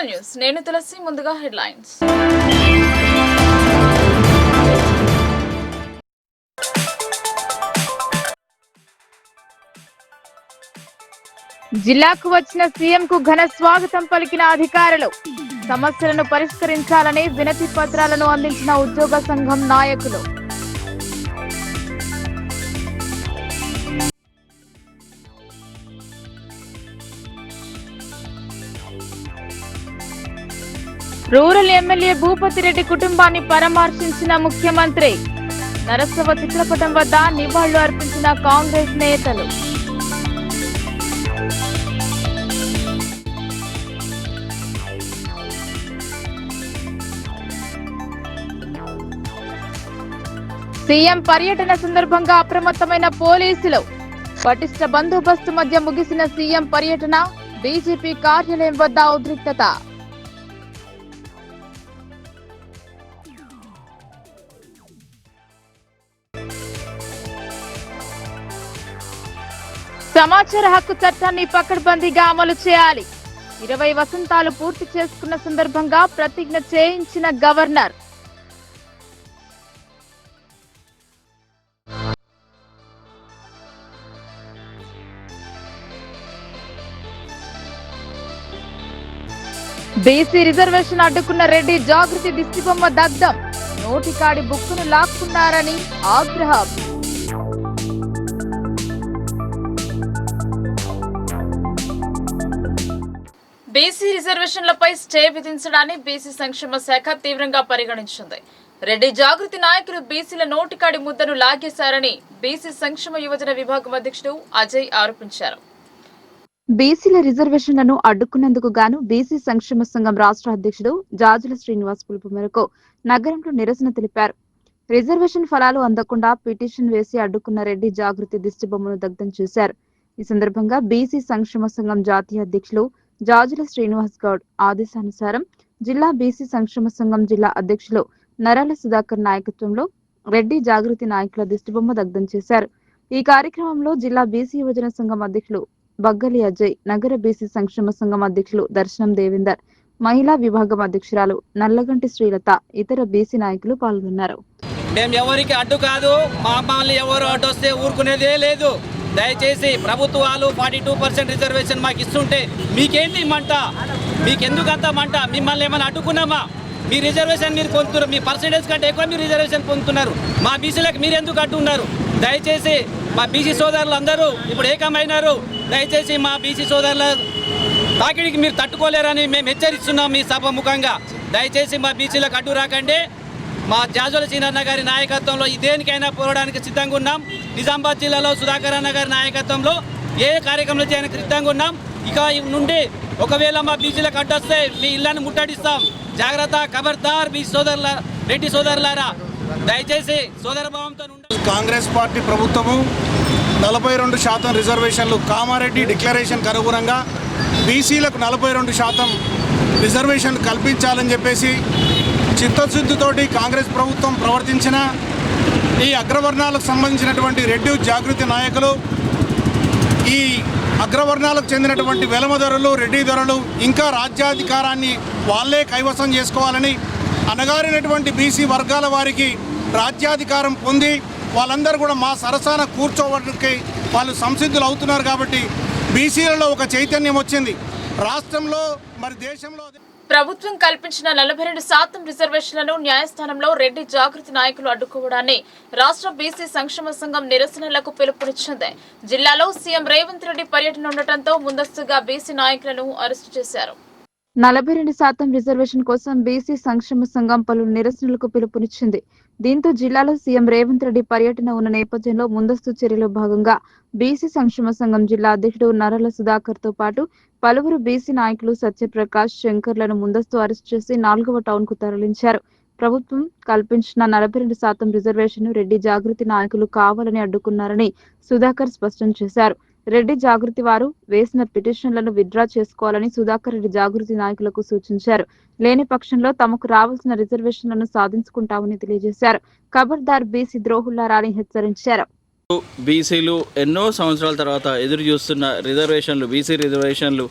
Local news నేను తులసి ముందుగా headlines. జిల్లాకు వచ్చిన సీఎంకు ఘన స్వాగతం పలికిన అధికారులు. సమస్యలను పరిష్కరించాలని వినతి పత్రాలను అందించిన ఉద్యోగ సంఘం నాయకులు. రూరల్ ఎమ్మెల్యే భూపతిరెడ్డి కుటుంబాన్ని పరామర్శించిన ముఖ్యమంత్రి. నరసవ చిత్రపటం వద్ద నివాళులు అర్పించిన కాంగ్రెస్ నేతలు. సీఎం పర్యటన సందర్భంగా అప్రమత్తమైన పోలీసులు. పటిష్ట బందోబస్తు మధ్య ముగిసిన సీఎం పర్యటన. బీజేపీ కార్యాలయం వద్ద ఉద్రిక్తత. సమాచార హక్కు చట్టాన్ని పకడ్బందీగా అమలు చేయాలి. 20 వసంతాలు పూర్తి చేసుకున్న సందర్భంగా ప్రతిజ్ఞ చేయించిన గవర్నర్. బీసీ రిజర్వేషన్ అడ్డుకున్న రెడ్డి జాగృతి దిష్టిబొమ్మ దగ్ధం. నోటికాడి బుక్కును లాక్కున్నారని ఆగ్రహం. బీసీ రిజర్వేషన్లపై స్టే విధించడాన్ని బీసీ సంక్షేమ శాఖ తీవ్రంగా పరిగణించింది. రెడ్డి జాగృతి నాయకులు బీసీల నోటికాడి ముద్దను లాగేశారని బీసీ సంక్షేమ యువజన విభాగం అధ్యక్షుడు అజయ్ ఆరోపించారు. బీసీల రిజర్వేషన్లను అడ్డుకున్నందుకు గాను బీసీ సంక్షేమ సంఘం రాష్ట్ర అధ్యక్షుడు జాజుల శ్రీనివాస్ పిలుపు మేరకు నగరంలో నిరసన తెలిపారు. రిజర్వేషన్ ఫలాలు అందకుండా పిటిషన్ వేసి అడ్డుకున్న రెడ్డి జాగృతి దిష్టిబొమ్మను దగ్ధం చేశారు. ఈ సందర్భంగా బీసీ సంక్షేమ సంఘం జాతీయ అధ్యక్షులు జాజుల శ్రీనివాస్ గౌడ్ ఆదేశానుసారం జిల్లా బీసీ సంక్షేమ సంఘం జిల్లా అధ్యక్షులు నరాల సుధాకర్ నాయకత్వంలో రెడ్డి జాగృతి నాయకుల దిష్టిబొమ్మ దగ్ధం చేశారు. ఈ కార్యక్రమంలో జిల్లా బీసీ యువజన సంఘం అధ్యక్షులు బగ్గలి అజయ్, నగర బీసీ సంక్షేమ సంఘం అధ్యక్షులు దర్శనం దేవేందర్, మహిళా విభాగం అధ్యక్షురాలు నల్లగంటి శ్రీలత, ఇతర బీసీ నాయకులు పాల్గొన్నారు. మేము ఎవరికి అడ్డు కాదు, మమ్మల్ని ఎవరు అడ్డొస్తే ఊరుకునేదే లేదు. దయచేసి ప్రభుత్వాలు 42% రిజర్వేషన్ మాకు ఇస్తుంటే మీకేంటి మంట, మీకెందుకు అంత మంట? మిమ్మల్ని ఏమైనా అడ్డుకున్నామా? మీ రిజర్వేషన్ మీరు పొందుతున్నారు, మీ పర్సెంటేజ్ కంటే ఎక్కువ మీరు రిజర్వేషన్ పొందుతున్నారు. మా బీసీలకు మీరు ఎందుకు అడ్డున్నారు? దయచేసి మా బీసీ సోదరులు అందరూ ఇప్పుడు ఏకమైనారు. దయచేసి మా బీసీ సోదరుల తాకిడికి మీరు తట్టుకోలేరని మేము హెచ్చరిస్తున్నాం మీ సభ ముఖంగా. దయచేసి మా బీసీలకు అడ్డు రాకండి. మా జాజుల సీనన్న గారి నాయకత్వంలో దేనికైనా పోరాడానికి సిద్ధంగా ఉన్నాం. నిజామాబాద్ జిల్లాలో సుధాకర్ అన్న గారి నాయకత్వంలో ఏ కార్యక్రమంలో చేయడానికి సిద్ధంగా ఉన్నాం. ఇక నుండి ఒకవేళ మా బీసీలకు అడ్డొస్తే మీ ఇళ్లను ముట్టడిస్తాం. జాగ్రత్త, ఖబర్దార్ బీసీ సోదరుల, రెడ్డి సోదరులారా, దయచేసి సోదరభావంతో. కాంగ్రెస్ పార్టీ ప్రభుత్వము 42% రిజర్వేషన్లు కామారెడ్డి డిక్లరేషన్కి అనుగుణంగా బీసీలకు 42% రిజర్వేషన్లు కల్పించాలని చెప్పేసి చిత్తశుద్ధితోటి కాంగ్రెస్ ప్రభుత్వం ప్రవర్తించిన ఈ అగ్రవర్ణాలకు సంబంధించినటువంటి రెడ్డి జాగృతి నాయకులు, ఈ అగ్రవర్ణాలకు చెందినటువంటి వెలమధరులు, రెడ్డి ధరలు ఇంకా రాజ్యాధికారాన్ని వాళ్ళే కైవసం చేసుకోవాలని, అణగారినటువంటి బీసీ వర్గాల వారికి రాజ్యాధికారం పొంది వాళ్ళందరూ కూడా మా సరసాన కూర్చోవడానికి వాళ్ళు సంసిద్ధులు అవుతున్నారు. కాబట్టి బీసీలలో ఒక చైతన్యం వచ్చింది రాష్ట్రంలో, మరి దేశంలో. ప్రభుత్వం కల్పించిన 42% రిజర్వేషన్లను న్యాయస్థానంలో రెడ్డి జాగృతి నాయకులు అడ్డుకోవడాన్ని రాష్ట్ర బీసీ సంక్షేమ సంఘం నిరసనలకు పిలుపునిచ్చింది. జిల్లాలో సీఎం రేవంత్ రెడ్డి పర్యటన ఉండటంతో ముందస్తుగా బీసీ నాయకులను అరెస్టు చేశారు. 42% రిజర్వేషన్ కోసం బీసీ సంక్షేమ సంఘం పలు నిరసనలకు పిలుపునిచ్చింది. దీంతో జిల్లాలో సీఎం రేవంత్ రెడ్డి పర్యటన ఉన్న నేపథ్యంలో ముందస్తు చర్యలో భాగంగా బీసీ సంక్షేమ సంఘం జిల్లా అధ్యక్షుడు నరాల సుధాకర్ తో పాటు పలువురు బీసీ నాయకులు సత్యప్రకాష్, శంకర్లను ముందస్తు అరెస్ట్ చేసి 4వ టౌన్ కు తరలించారు. ప్రభుత్వం కల్పించిన 42% రిజర్వేషన్ రెడ్డి జాగృతి నాయకులు కావాలని అడ్డుకున్నారని సుధాకర్ స్పష్టం చేశారు. రెడ్డి జాగృతి వారు వేసిన పిటిషన్లను విత్డ్రా చేసుకోవాలని సుధాకర్ రెడ్డి జాగృతి నాయకులకు సూచించారు. లేని పక్షంలో తమకు రావాల్సిన రిజర్వేషన్లను సాధించుకుంటామని తెలియజేశారు. ఖబర్దార్ బీసీ ద్రోహులారా అని హెచ్చరించారు. బీసీలు ఎన్నో సంవత్సరాల తర్వాత ఎదురు చూస్తున్న రిజర్వేషన్లు, బీసీ రిజర్వేషన్లు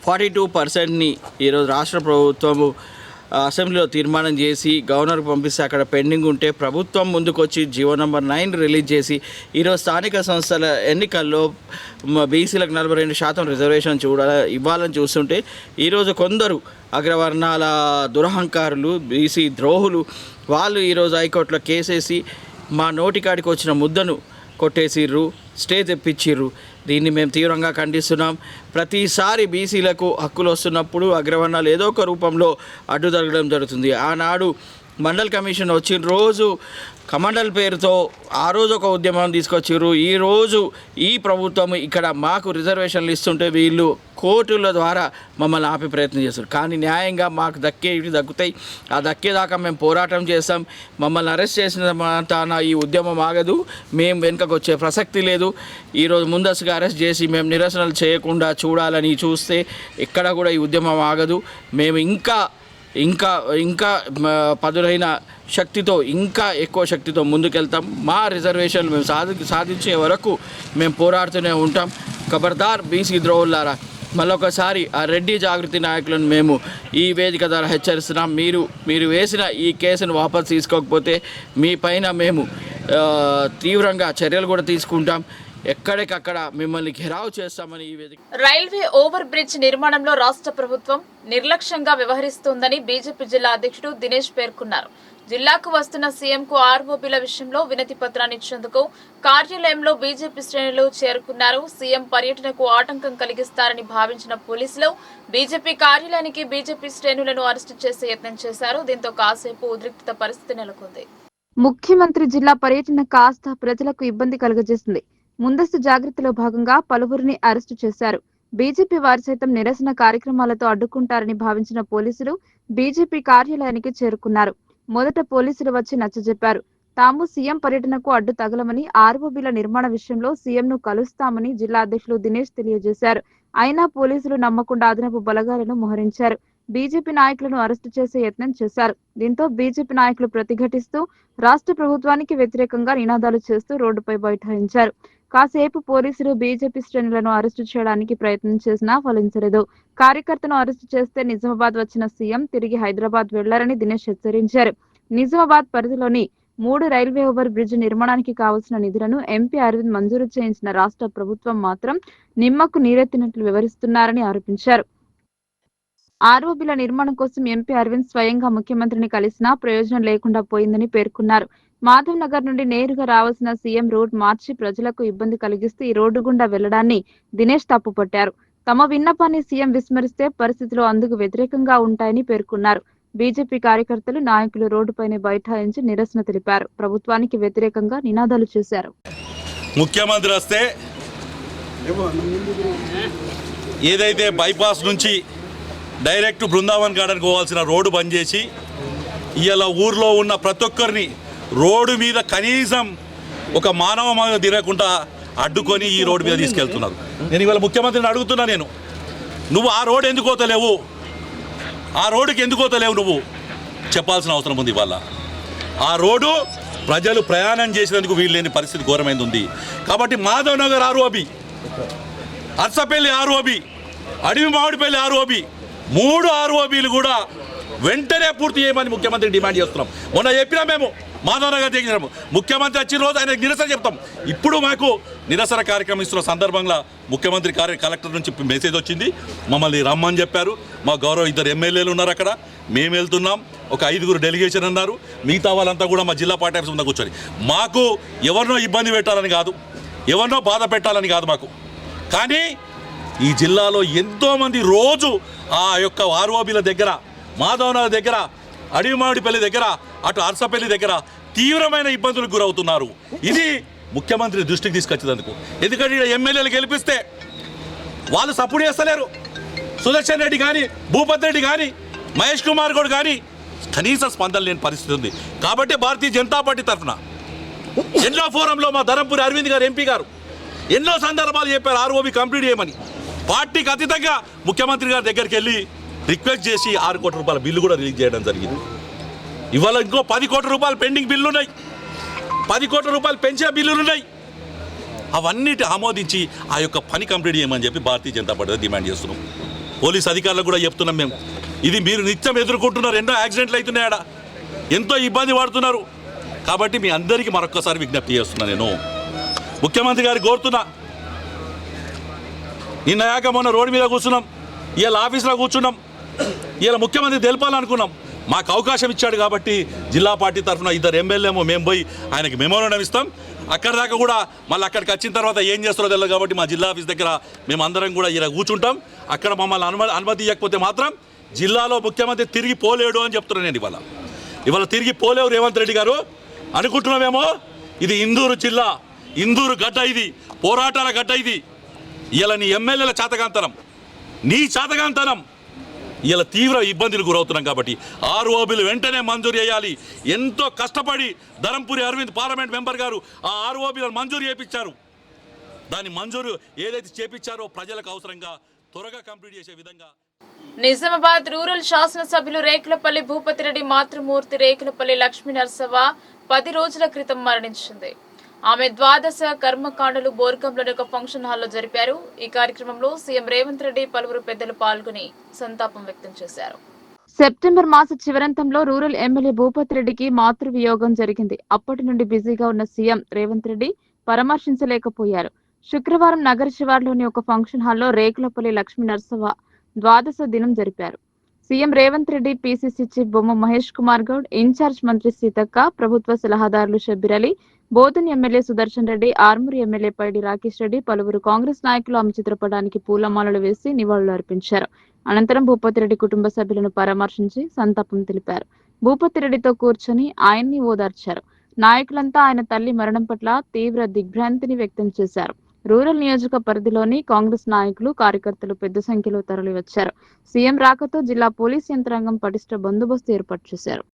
42%ని ఈరోజు రాష్ట్ర ప్రభుత్వము అసెంబ్లీలో తీర్మానం చేసి గవర్నర్కి పంపిస్తే అక్కడ పెండింగ్ ఉంటే ప్రభుత్వం ముందుకొచ్చి జీవో నెంబర్ 9 రిలీజ్ చేసి ఈరోజు స్థానిక సంస్థల ఎన్నికల్లో బీసీలకు 42% రిజర్వేషన్ ఇవ్వాలని చూస్తుంటే ఈరోజు కొందరు అగ్రవర్ణాల దురహంకారులు బీసీ ద్రోహులు వాళ్ళు ఈరోజు హైకోర్టులో కేసేసి మా నోటికాడికి వచ్చిన ముద్దను కొట్టేసిర్రు, స్టే తెప్పించిర్రు. దీన్ని మేము తీవ్రంగా ఖండిస్తున్నాం. ప్రతిసారి బీసీలకు హక్కులు వస్తున్నప్పుడు అగ్రవర్ణాలు ఏదో ఒక రూపంలో అడ్డు జరగడం జరుగుతుంది. ఆనాడు మండల్ కమిషన్ వచ్చిన రోజు కమండల్ పేరుతో ఆ రోజు ఒక ఉద్యమం తీసుకొచ్చిర్రు. ఈరోజు ఈ ప్రభుత్వం ఇక్కడ మాకు రిజర్వేషన్లు ఇస్తుంటే వీళ్ళు కోర్టుల ద్వారా మమ్మల్ని ఆపే ప్రయత్నం చేస్తారు. కానీ న్యాయంగా మాకు దక్కుతాయి. ఆ దక్కేదాకా మేము పోరాటం చేస్తాం. మమ్మల్ని అరెస్ట్ చేసిన మాటాన ఈ ఉద్యమం ఆగదు. మేము వెనుకకు వచ్చే ప్రసక్తి లేదు. ఈరోజు ముందస్తుగా అరెస్ట్ చేసి మేము నిరసనలు చేయకుండా చూడాలని చూస్తే ఎక్కడ కూడా ఈ ఉద్యమం ఆగదు. మేము ఇంకా పదునైన శక్తితో ఇంకా ఎక్కువ శక్తితో ముందుకెళ్తాం. మా రిజర్వేషన్లు మేము సాధించే వరకు మేము పోరాడుతూనే ఉంటాం. ఖబర్దార్ బీసీ ద్రోహులారా, మళ్ళొకసారి ఆ రెడ్డి జాగృతి నాయకులను మేము ఈ వేదిక ద్వారా హెచ్చరిస్తున్నాం. మీరు వేసిన ఈ కేసును వాపసు తీసుకోకపోతే మీ పైన మేము తీవ్రంగా చర్యలు కూడా తీసుకుంటాం. ఎక్కడికక్కడ మిమ్మల్ని ఘెరావు చేస్తామని ఈ వేదిక. రైల్వే ఓవర్ బ్రిడ్జ్ నిర్మాణంలో రాష్ట్ర ప్రభుత్వం నిర్లక్ష్యంగా వ్యవహరిస్తోందని బీజేపీ జిల్లా అధ్యక్షుడు దినేష్ పేర్కొన్నారు. జిల్లాకు వస్తున్న సీఎంకు ఆర్ఓబీల విషయంలో వినతి పత్రాన్ని ఇచ్చేందుకు కార్యాలయంలో బీజేపీ శ్రేణులు చేరుకున్నారు. సీఎం పర్యటనకు ఆటంకం కలిగిస్తారని భావించిన పోలీసులు బీజేపీ కార్యాలయానికి బీజేపీ శ్రేణులను అరెస్టు చేసే యత్నం చేశారు. దీంతో కాసేపు ఉద్రిక్తత పరిస్థితి నెలకొంది. ముఖ్యమంత్రి జిల్లా పర్యటన కాస్త ప్రజలకు ఇబ్బంది కలుగజేసింది. ముందస్తు జాగ్రత్తలో భాగంగా పలువురిని అరెస్టు చేశారు. బీజేపీ వారు సైతం నిరసన కార్యక్రమాలతో అడ్డుకుంటారని భావించిన పోలీసులు బీజేపీ కార్యాలయానికి చేరుకున్నారు. మొదట పోలీసులు వచ్చి నచ్చజెప్పారు. తాము సీఎం పర్యటనకు అడ్డు తగలమని, ఆర్ఓబీల నిర్మాణ విషయంలో సీఎంను కలుస్తామని జిల్లా అధ్యక్షులు దినేష్ తెలియజేశారు. అయినా పోలీసులు నమ్మకుండా అదనపు బలగాలను మోహరించారు. బీజేపీ నాయకులను అరెస్టు చేసే యత్నం చేశారు. దీంతో బీజేపీ నాయకులు ప్రతిఘటిస్తూ రాష్ట్ర ప్రభుత్వానికి వ్యతిరేకంగా నినాదాలు చేస్తూ రోడ్డుపై బైఠాయించారు. కాసేపు పోలీసులు బీజేపీ శ్రేణులను అరెస్టు చేయడానికి ప్రయత్నం చేసినా ఫలించలేదు. కార్యకర్తను అరెస్టు చేస్తే నిజామాబాద్ వచ్చిన సీఎం తిరిగి హైదరాబాద్ వెళ్లారని దినేష్ హెచ్చరించారు. నిజామాబాద్ పరిధిలోని 3 రైల్వే ఓవర్ బ్రిడ్జ్ నిర్మాణానికి కావాల్సిన నిధులను ఎంపీ అరవింద్ మంజూరు చేయించిన రాష్ట్ర ప్రభుత్వం మాత్రం నిమ్మకు నీరెత్తినట్లు వివరిస్తున్నారని ఆరోపించారు. ఆర్ఓబీల నిర్మాణం కోసం ఎంపీ అరవింద్ స్వయంగా ముఖ్యమంత్రిని కలిసినా ప్రయోజనం లేకుండా పోయిందని పేర్కొన్నారు. మాధవ్ నగర్ నుండి నేరుగా రావాల్సిన సీఎం రోడ్ మార్చి ప్రజలకు ఇబ్బంది కలిగిస్తూ ఈ రోడ్డు గుండా వెళ్లడాన్ని దినేష్ తప్పుపట్టారు. తమ విన్నపాన్ని సీఎం విస్మరిస్తే పరిస్థితులు అందుకు వ్యతిరేకంగా ఉంటాయని పేర్కొన్నారు. బీజేపీ కార్యకర్తలు నాయకులు రోడ్డుపైనే బైఠాయించి నిరసన తెలిపారు. ప్రభుత్వానికి వ్యతిరేకంగా నినాదాలు చేశారు. ముఖ్యమంత్రి వస్తే ఏదైతే బైపాస్ నుంచి డైరెక్ట్ బృందావన్ గార్డెన్కి పోవాల్సిన రోడ్డు బంద్ చేసి ఇవాళ ఊర్లో ఉన్న ప్రతి ఒక్కరిని రోడ్డు మీద కనీసం ఒక మానవ తిరగకుండా అడ్డుకొని ఈ రోడ్డు మీద తీసుకెళ్తున్నారు. నేను ఇవాళ ముఖ్యమంత్రిని అడుగుతున్నా, నువ్వు ఆ రోడ్డు ఎందుకు పోతలేవు, ఆ రోడ్డుకి ఎందుకు పోతలేవు నువ్వు చెప్పాల్సిన అవసరం ఉంది. ఇవాళ ఆ రోడ్డు ప్రజలు ప్రయాణం చేసినందుకు వీలు లేని పరిస్థితి ఘోరమైంది ఉంది. కాబట్టి మాధవ్ నగర్ ఆర్ఓబి, అర్సపల్లి ఆర్ఓబి, అడవి మామిడిపల్లి ఆర్ఓబి, 3 ఆర్ఓబీలు కూడా వెంటనే పూర్తి చేయమని ముఖ్యమంత్రి డిమాండ్ చేస్తున్నాం. మొన్న చెప్పినా మేము మాధవ్ నగర్ చేసినాము. ముఖ్యమంత్రి వచ్చిన రోజు ఆయన నిరసన చెప్తాం. ఇప్పుడు మాకు నిరసన కార్యక్రమం ఇస్తున్న సందర్భంగా ముఖ్యమంత్రి కలెక్టర్ నుంచి మెసేజ్ వచ్చింది, మమ్మల్ని రమ్మని చెప్పారు. మా గౌరవ 2 ఎమ్మెల్యేలు ఉన్నారు అక్కడ, మేము వెళ్తున్నాం. ఒక 5 డెలిగేషన్ అన్నారు. మిగతా వాళ్ళంతా కూడా మా జిల్లా పార్టీ ఆఫీస్ ముందు కూర్చొని మాకు ఎవరినో ఇబ్బంది పెట్టాలని కాదు, ఎవరినో బాధ పెట్టాలని కాదు మాకు. కానీ ఈ జిల్లాలో ఎంతోమంది రోజు ఆ యొక్క ఆర్ఓబీల దగ్గర, మాధవనగర్ దగ్గర, అడవిమామిడిపల్లి దగ్గర, అటు అర్సపల్లి దగ్గర తీవ్రమైన ఇబ్బందులకు గురవుతున్నారు. ఇది ముఖ్యమంత్రి దృష్టికి తీసుకొచ్చేందుకు. ఎందుకంటే ఇక్కడ ఎమ్మెల్యేలు గెలిపిస్తే వాళ్ళు సపోర్ట్ చేస్తలేరు. సుదర్శన్ రెడ్డి కానీ, భూపత్ రెడ్డి కానీ, మహేష్ కుమార్ గౌడ్ కానీ కనీస స్పందన లేని పరిస్థితి ఉంది. కాబట్టి భారతీయ జనతా పార్టీ తరఫున ఎన్నో ఫోరంలో మా ధరంపూరి అరవింద్ గారు ఎంపీ గారు ఎన్నో సందర్భాలు చెప్పారు ఆర్ఓబీ కంప్లీట్ చేయమని. పార్టీకి అతీతంగా ముఖ్యమంత్రి గారి దగ్గరికి వెళ్ళి రిక్వెస్ట్ చేసి 6 కోట్ల రూపాయల బిల్లు కూడా రిలీజ్ చేయడం జరిగింది. ఇవాళ ఇంకో 10 కోట్ల రూపాయలు పెండింగ్ బిల్లు ఉన్నాయి, 10 కోట్ల రూపాయలు పెంచే బిల్లులు ఉన్నాయి. అవన్నిటి ఆమోదించి ఆ యొక్క పని కంప్లీట్ చేయమని చెప్పి భారతీయ జనతా పార్టీ డిమాండ్ చేస్తున్నాం. పోలీస్ అధికారులకు కూడా చెప్తున్నాం మేము. ఇది మీరు నిత్యం ఎదుర్కొంటున్నారు. ఎన్నో యాక్సిడెంట్లు అవుతున్నాయి, ఆడ ఎంతో ఇబ్బంది పడుతున్నారు. కాబట్టి మీ అందరికీ మరొక్కసారి విజ్ఞప్తి చేస్తున్నా. నేను ముఖ్యమంత్రి గారికి కోరుతున్నా, నిన్నయాక మొన్న రోడ్డు మీద కూర్చున్నాం, ఇవాళ ఆఫీస్లో కూర్చున్నాం, ఇవాళ ముఖ్యమంత్రి తెలపాలనుకున్నాం. మాకు అవకాశం ఇచ్చాడు కాబట్టి జిల్లా పార్టీ తరఫున 2 ఎమ్మెల్యేమో మేము పోయి ఆయనకి మెమోరాండం ఇస్తాం. అక్కడి దాకా కూడా మళ్ళీ అక్కడికి వచ్చిన తర్వాత ఏం చేస్తారో తెలియదు కాబట్టి మా జిల్లా ఆఫీస్ దగ్గర మేము అందరం కూడా ఇలా కూర్చుంటాం. అక్కడ మమ్మల్ని అనుమతి ఇవ్వకపోతే మాత్రం జిల్లాలో ముఖ్యమంత్రి తిరిగి పోలేడు అని చెప్తున్నాను నేను. ఇవాళ తిరిగి పోలేవు రేవంత్ రెడ్డి గారు అనుకుంటున్నామేమో. ఇది ఇందూరు జిల్లా, ఇందూరు గడ్డ, ఇది పోరాటాల గడ్డ. ఇది ఇలా నీ ఎమ్మెల్యేల చాతకాంతనం, నీ చాతకాంతనం ఇలా తీవ్ర ఇబ్బందులు గురవుతున్నాం. కాబట్టి ఆర్ఓబీలు వెంటనే మంజూరు చేయాలి. ఎంతో కష్టపడి ధరంపురి అరవింద్ పార్లమెంట్ మెంబర్ గారు ఆ ఆర్ఓబీలను మంజూరు చేయించారు. దాన్ని మంజూరు ఏదైతే చేపించారో ప్రజలకు అవసరంగా త్వరగా కంప్లీట్ చేసే విధంగా. నిజామాబాద్ రూరల్ శాసనసభ్యులు రేకులపల్లి భూపతిరెడ్డి మాతృమూర్తి రేకులపల్లి లక్ష్మీ నరసవ్వ 10 రోజుల క్రితం మరణించింది. ఆమె ద్వాదశ కర్మకాండలు బోర్గంలోని ఒక ఫంక్షన్ హాల్లో జరిపారు. ఈ కార్యక్రమంలో సీఎం రేవంత్ రెడ్డి పలువురు పెద్దలు పాల్గొని సంతాపం వ్యక్తం చేశారు. సెప్టెంబర్ మాస చివరంతంలో రూరల్ ఎమ్మెల్యే భూపతిరెడ్డికి మాతృవియోగం జరిగింది. అప్పటి నుండి బిజీగా ఉన్న సీఎం రేవంత్ రెడ్డి పరామర్శించలేకపోయారు. శుక్రవారం నగర శివార్లోని ఒక ఫంక్షన్ హాల్లో రేకులపల్లి లక్ష్మీ నరసవ్వ ద్వాదశ దినం జరిపారు. CM Revanth Reddy, PCC chief బొమ్మ మహేష్ కుమార్ గౌడ్, ఇన్ఛార్జ్ మంత్రి సీతక్క, ప్రభుత్వ సలహాదారులు షబ్బీర్ అలీ, బోధన్ ఎమ్మెల్యే సుదర్శన్ రెడ్డి, ఆర్మూరు ఎమ్మెల్యే పైడి రాకేష్ రెడ్డి, పలువురు కాంగ్రెస్ నాయకులు ఆమె చిత్రపటానికి పూలమాలలు వేసి నివాళులు అర్పించారు. అనంతరం భూపతిరెడ్డి కుటుంబ సభ్యులను పరామర్శించి సంతాపం తెలిపారు. భూపతిరెడ్డితో కూర్చొని ఆయన్ని ఓదార్చారు. నాయకులంతా ఆయన తల్లి మరణం పట్ల తీవ్ర దిగ్భ్రాంతిని వ్యక్తం చేశారు. రూరల్ నియోజక పరిధిలోని కాంగ్రెస్ నాయకులు, కార్యకర్తలు పెద్ద సంఖ్యలో తరలివచ్చారు. సీఎం రాకతో జిల్లా పోలీస్ యంత్రాంగం పటిష్ట బందోబస్తు ఏర్పాటు చేశారు.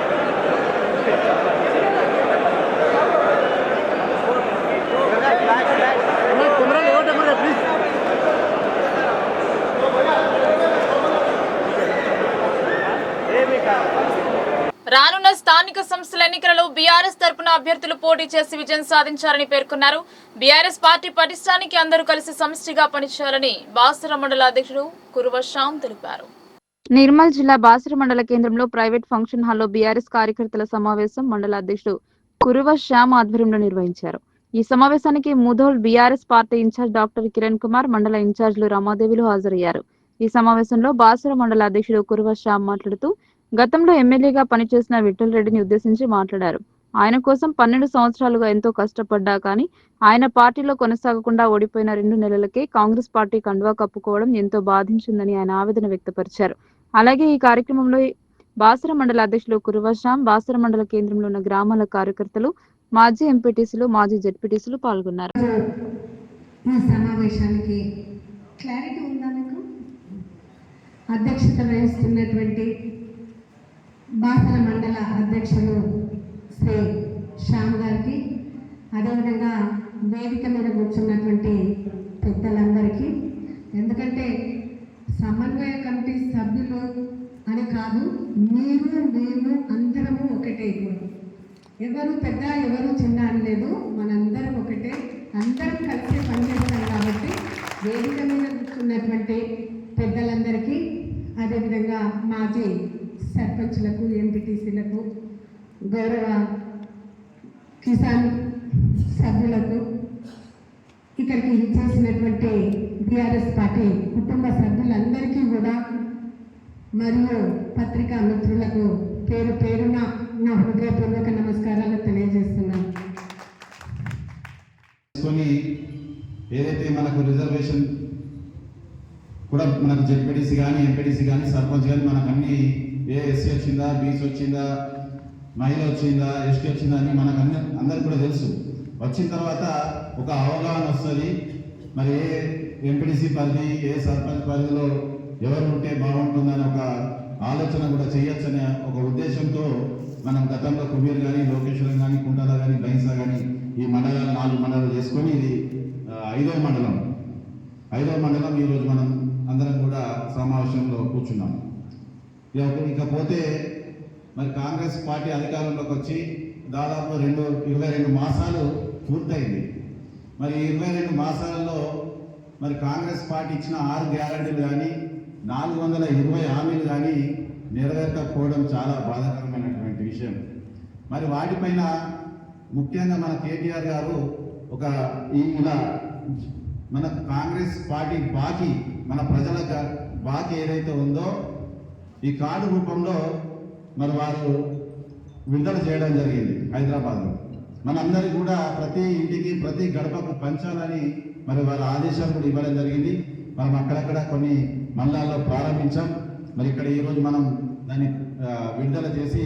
రానున్న స్థానిక సంస్థల ఎన్నికలలో బీఆర్ఎస్ తరపున అభ్యర్థులు పోటీ చేసి విజయం సాధించాలని పేర్కొన్నారు. బీఆర్ఎస్ పార్టీ పటిష్టానికి అందరూ కలిసి సమిష్టిగా పనిచేయాలని బాసర మండల అధ్యక్షుడు కురువ శ్యామ్ తెలిపారు. నిర్మల్ జిల్లా బాసర మండల కేంద్రంలో ప్రైవేట్ ఫంక్షన్ హాల్లో బీఆర్ఎస్ కార్యకర్తల సమావేశం మండల అధ్యక్షుడు కురువ శ్యామ్ ఆధ్వర్యంలో నిర్వహించారు. ఈ సమావేశానికి Mudhol BRS party incharge doctor Kiran Kumar, మండల ఇన్ఛార్జ్లు రమాదేవిలు హాజరయ్యారు. ఈ సమావేశంలో బాసర మండల అధ్యక్షుడు కురువ శ్యామ్ మాట్లాడుతూ గతంలో ఎమ్మెల్యేగా పనిచేసిన విఠల్ రెడ్డిని ఉద్దేశించి మాట్లాడారు. ఆయన కోసం 12 సంవత్సరాలుగా ఎంతో కష్టపడ్డా కానీ ఆయన పార్టీలో కొనసాగకుండా ఓడిపోయిన 2 నెలలకే కాంగ్రెస్ పార్టీ కండువా కప్పుకోవడం ఎంతో బాధించిందని ఆయన ఆవేదన వ్యక్తపరిచారు. అలాగే ఈ కార్యక్రమంలో బాసర మండల అధ్యక్షులు కురువ శ్యామ్, బాసర మండల కేంద్రంలో ఉన్న గ్రామాల కార్యకర్తలు, మాజీ ఎంపీటీసీలు, మాజీ జెడ్పీటీసీలు పాల్గొన్నారు. ఈ సమావేశానికి క్లారిటీ ఉందా మీకు? అధ్యక్షత వహిస్తున్నటువంటి బాసర మండల అధ్యక్షులు శ్రీ శ్యామ్ గారికి, అదేవిధంగా వేదిక మీద కూర్చున్నటువంటి పెద్దలందరికీ, ఎందుకంటే సమన్వయ కమిటీ సభ్యులు అని కాదు, మీరు మేము అందరము ఒకటే. ఇప్పుడు ఎవరు పెద్ద ఎవరు చిన్న అని లేదు, మనందరం ఒకటే, అందరం కలిసి పనిచేస్తాం. కాబట్టి వేదిక మీద కూర్చున్నటువంటి పెద్దలందరికీ, అదేవిధంగా మాజీ సర్పంచ్లకు, ఎంపీటీసీలకు, గౌరవ కిసాన్ సభ్యులకు, ఇక్కడికి చేసినటువంటి బీఆర్ఎస్ పార్టీ కుటుంబ సభ్యులందరికీ కూడా, మరియు పత్రికా మిత్రులకు పేరు పేరున నా హృదయపూర్వక నమస్కారాలు తెలియజేస్తున్నాను. ఏదైతే మనకు రిజర్వేషన్ కూడా మనకు జెడ్పీటీసీ కానీ, ఎంపీటీసీ కానీ, సర్పంచ్ కానీ మనకు అన్ని ఏ ఎస్సీ వచ్చిందా, బీసీ వచ్చిందా, మహిళ వచ్చిందా, ఎస్టీ వచ్చిందా అని మనకు అందరికి కూడా తెలుసు. వచ్చిన తర్వాత ఒక అవగాహన వస్తుంది. మరి ఏ ఎంపీటీసీ పరిధి, ఏ సర్పంచ్ పరిధిలో ఎవరు ఉంటే బాగుంటుందని ఒక ఆలోచన కూడా చేయొచ్చనే ఒక ఉద్దేశంతో మనం గతంలో కుబీర్ కానీ, లోకేశ్వరం కానీ, కుంటాల కానీ, బైన్సా కానీ ఈ మండలాలు 4 మండలాలు చేసుకొని ఇది 5వ మండలం. 5వ మండలం ఈరోజు మనం అందరం కూడా సమావేశంలో కూర్చున్నాం. ఇకపోతే మరి కాంగ్రెస్ పార్టీ అధికారంలోకి వచ్చి దాదాపు 22 మాసాలు పూర్తయింది. మరి 22 మాసాలలో మరి కాంగ్రెస్ పార్టీ ఇచ్చిన 6 గ్యారెంటీలు కానీ, 420 హామీలు కానీ నెరవేర్చకపోవడం చాలా బాధాకరమైనటువంటి విషయం. మరి వాటిపైన ముఖ్యంగా మన కేటీఆర్ గారు ఇలా మన కాంగ్రెస్ పార్టీ బాకీ, మన ప్రజల బాకీ ఏదైతే ఉందో ఈ కార్డు రూపంలో మరి వారు విడుదల చేయడం జరిగింది హైదరాబాద్లో. మనందరికీ కూడా ప్రతి ఇంటికి ప్రతి గడపకు పంచాలని మరి వారి ఆదేశాలు కూడా ఇవ్వడం జరిగింది. మనం అక్కడక్కడ కొన్ని మండలాల్లో ప్రారంభించాం. మరి ఇక్కడ ఈరోజు మనం దాన్ని విడుదల చేసి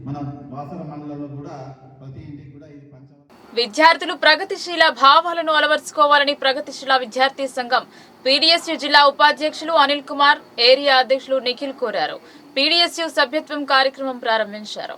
మన బాసర మండలంలో కూడా ప్రతి ఇంటికి కూడా ఇది పంచాలి. విద్యార్థులు ప్రగతిశీల భావాలను అలవర్చుకోవాలని ప్రగతిశీల విద్యార్థి సంఘం పీడీఎస్యూ జిల్లా ఉపాధ్యక్షులు అనిల్ కుమార్, ఏరియా అధ్యక్షులు నిఖిల్ కోరారు. పీడీఎస్యూ సభ్యత్వం కార్యక్రమం ప్రారంభించారు.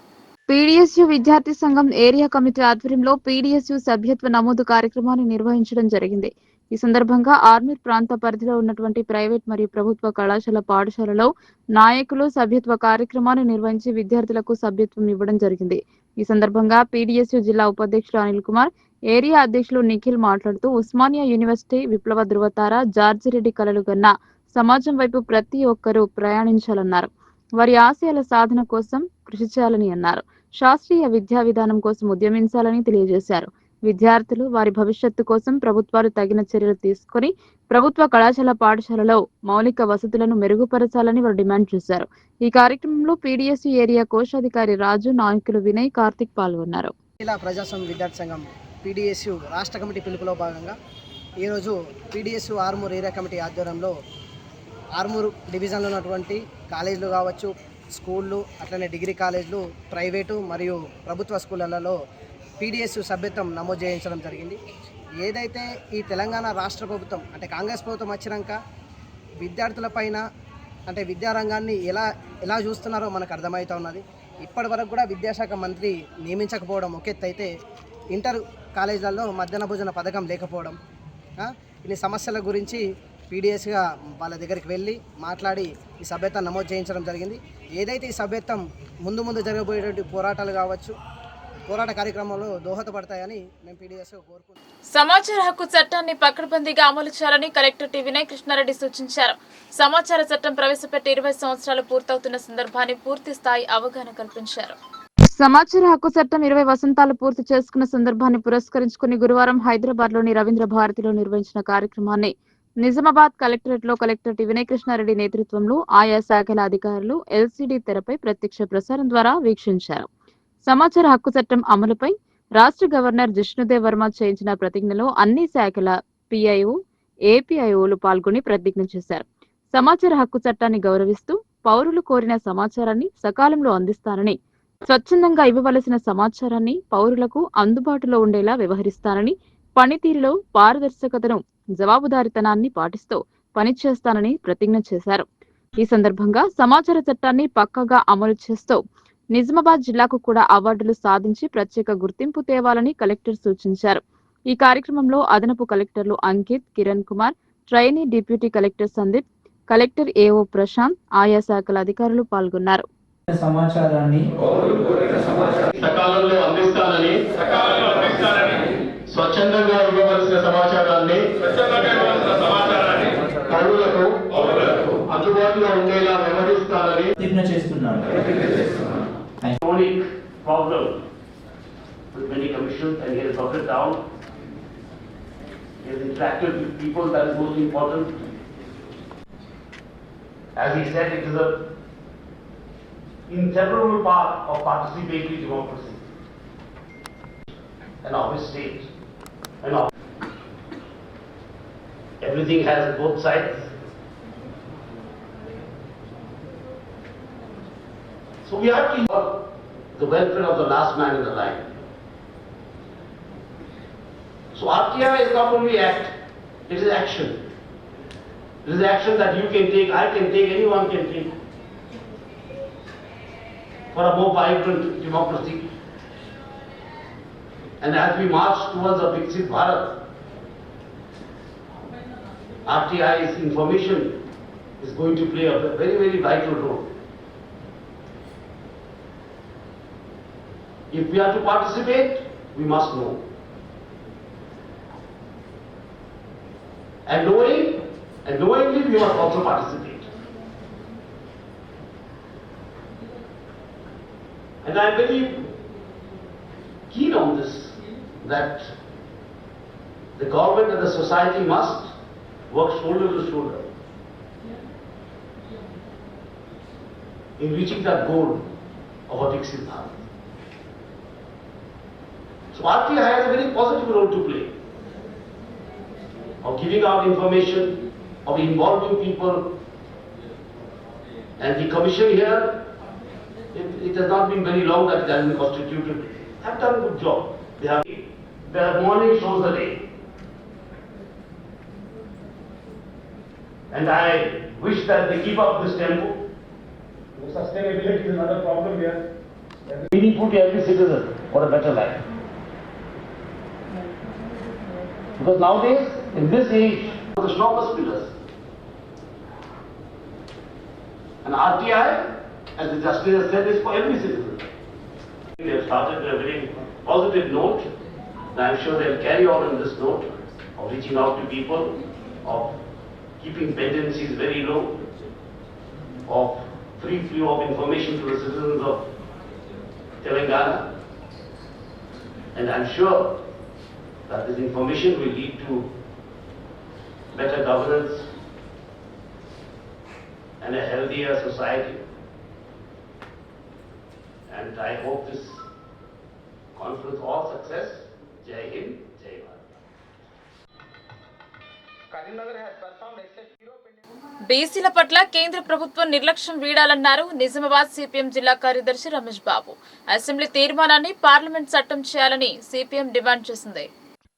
పీడీఎస్యూ విద్యార్థి సంఘం ఏరియా కమిటీ ఆధ్వర్యంలో పీడీఎస్యూ సభ్యత్వ నమోదు కార్యక్రమాన్ని నిర్వహించడం జరిగింది. ఈ సందర్భంగా ఆర్మూర్ ప్రాంత పరిధిలో ఉన్నటువంటి ప్రైవేట్ మరియు ప్రభుత్వ కళాశాల పాఠశాలలో నాయకులు సభ్యత్వ కార్యక్రమాన్ని నిర్వహించి విద్యార్థులకు సభ్యత్వం ఇవ్వడం జరిగింది. ఈ సందర్భంగా పీడీఎస్యూ జిల్లా ఉపాధ్యక్షులు అనిల్ కుమార్, ఏరియా అధ్యక్షులు నిఖిల్ మాట్లాడుతూ ఉస్మానియా యూనివర్సిటీ, విప్లవ ధృవతార, జార్జిరెడ్డి కలలు కన్నా సమాజం వైపు ప్రతి ఒక్కరూ ప్రయాణించాలన్నారు. వారి ఆశయాల సాధన కోసం కృషి చేయాలని అన్నారు. శాస్త్రీయ విద్యా విధానం కోసం ఉద్యమించాలని తెలియజేశారు. విద్యార్థులు వారి భవిష్యత్తు కోసం ప్రభుత్వాలు తగిన చర్యలు తీసుకుని ప్రభుత్వ కళాశాల పాఠశాలలో మౌలిక వసతులను మెరుగుపరచాలని వారు డిమాండ్ చేశారు. ఈ కార్యక్రమంలో పీడీఎస్యూ ఏరియా కోశాధికారి రాజు, నాయకులు వినయ్, కార్తిక్ పాల్గొన్నారు. జిల్లా ప్రజాస్వామ్య విద్యార్థి సంఘం పీడీఎస్యూ రాష్ట్ర కమిటీ పిలుపులో భాగంగా ఈరోజు పీడీఎస్యూ ఆర్మూర్ ఏరియా కమిటీ ఆధ్వర్యంలో ఆర్మూర్ డివిజన్లో ఉన్నటువంటి కాలేజీలు కావచ్చు, స్కూళ్ళు, అట్లనే డిగ్రీ కాలేజీలు, ప్రైవేటు మరియు ప్రభుత్వ స్కూళ్ళలో పీడీఎస్యూ సభ్యత్వం నమోదు చేయించడం జరిగింది. ఏదైతే ఈ తెలంగాణ రాష్ట్ర ప్రభుత్వం అంటే కాంగ్రెస్ ప్రభుత్వం వచ్చినాక విద్యార్థులపైన అంటే విద్యారంగాన్ని ఎలా చూస్తున్నారో మనకు అర్థమవుతూ ఉన్నది. ఇప్పటి వరకు కూడా విద్యాశాఖ మంత్రి నియమించకపోవడం ఒక ఎత్తు అయితే, ఇంటర్ కాలేజీలలో మధ్యాహ్న భోజన పథకం లేకపోవడం, ఇన్ని సమస్యల గురించి పీడీఎస్గా వాళ్ళ దగ్గరికి వెళ్ళి మాట్లాడి ఈ సభ్యత్వం నమోదు చేయించడం జరిగింది. ఏదైతే ఈ సభ్యత్వం ముందు జరగబోయేటువంటి పోరాటాలు కావచ్చు, పోరాట కార్యక్రమంలో దోహదపడతాయని మేము పీడీఎస్గా కోరుకుంటున్నాం. సమాచార హక్కు చట్టాన్ని పకడ్బందీగా అమలు చేయాలని కలెక్టర్ టి వినయ్ కృష్ణారెడ్డి సూచించారు. సమాచార చట్టం ప్రవేశపెట్టి 20 సంవత్సరాలు పూర్తవుతున్న సందర్భాన్ని పూర్తి స్థాయి అవగాహన కల్పించారు. సమాచార హక్కు చట్టం 20 వసంతాలు పూర్తి చేసుకున్న సందర్భాన్ని పురస్కరించుకుని గురువారం హైదరాబాద్ లోని రవీంద్ర భారతిలో నిర్వహించిన కార్యక్రమాన్ని నిజామాబాద్ కలెక్టరేట్ లో కలెక్టర్ టి వినయ్ కృష్ణారెడ్డి నేతృత్వంలో ఆయా శాఖల అధికారులు ఎల్సీడీ తెరపై ప్రత్యక్ష ప్రసారం ద్వారా వీక్షించారు. సమాచార హక్కు చట్టం అమలుపై రాష్ట్ర గవర్నర్ జిష్ణుదేవ్ వర్మ చేయించిన ప్రతిజ్ఞలో అన్ని శాఖల పిఐఓ, ఏపీఐఓలు పాల్గొని ప్రతిజ్ఞ చేశారు. సమాచార హక్కు చట్టాన్ని గౌరవిస్తూ పౌరులు కోరిన సమాచారాన్ని సకాలంలో అందిస్తానని, స్వచ్ఛందంగా ఇవ్వవలసిన సమాచారాన్ని పౌరులకు అందుబాటులో ఉండేలా వ్యవహరిస్తానని, పనితీరులో పారదర్శకతను, జవాబుదారీతనాన్ని పాటిస్తూ పనిచేస్తానని ప్రతిజ్ఞ చేశారు. ఈ సందర్భంగా సమాచార చట్టాన్ని పక్కాగా అమలు చేస్తూ నిజామాబాద్ జిల్లాకు కూడా అవార్డులు సాధించి ప్రత్యేక గుర్తింపు తేవాలని కలెక్టర్ సూచించారు. ఈ కార్యక్రమంలో అదనపు కలెక్టర్లు Ankit, Kiran Kumar, trainee deputy collector Sandeep, collector AO Prashant, ఆయా శాఖల అధికారులు పాల్గొన్నారు. సమాచారాన్ని సకాలంలో అందిస్తానని, స్వచ్ఛందంగా ఇవ్వవలసిన సమాచారాన్ని పౌరులకు అందుబాటులో ఉండేలా వ్యవహరిస్తానని ప్రతిజ్ఞ చేస్తున్నాను. Problem with many commissions, and he has brought it down. He has interacted with people, that is most important. As he said, it is an inseparable part of participatory democracy. An office state. Everything has both sides. So we have to involve the welfare of the last man in the line. So RTI is not only act, it is action. It is action that you can take, I can take, anyone can take for a more vibrant democracy. And as we march towards a Viksit Bharat, RTI's information is going to play a very, very vital role. If we are to participate, we must know. And knowingly we must also participate. And I am very keen on this, that the government and the society must work shoulder to shoulder in reaching that goal of a Viksit Bharat. So RTI has a very positive role to play of giving out information, of involving people, and the commission here, it has not been very long that it has been constituted, have done a good job. Their morning shows the day. And I wish that they keep up this tempo. Sustainability is another problem here. Meaningful to every citizen for a better life. Because nowadays, in this age, the strongest pillars. And RTI, as the Justice has said, is for every citizen. They have started a very positive note, and I am sure they will carry on in this note of reaching out to people, of keeping pendencies very low, of free flow of information to the citizens of Telangana. And I am sure that this information will lead to better governance and a healthier society. And I hope this conference all success. Jai Hind, Jai Bharat. బీసీల పట్ల కేంద్ర ప్రభుత్వం నిర్లక్ష్యం వీడాలన్నారు Nizamabad CPM జిల్లా కార్యదర్శి Ramesh Babu. Assembly తీర్మానాన్ని parliament చట్టం చేయాలని సిపిఎం డిమాండ్ చేసింది.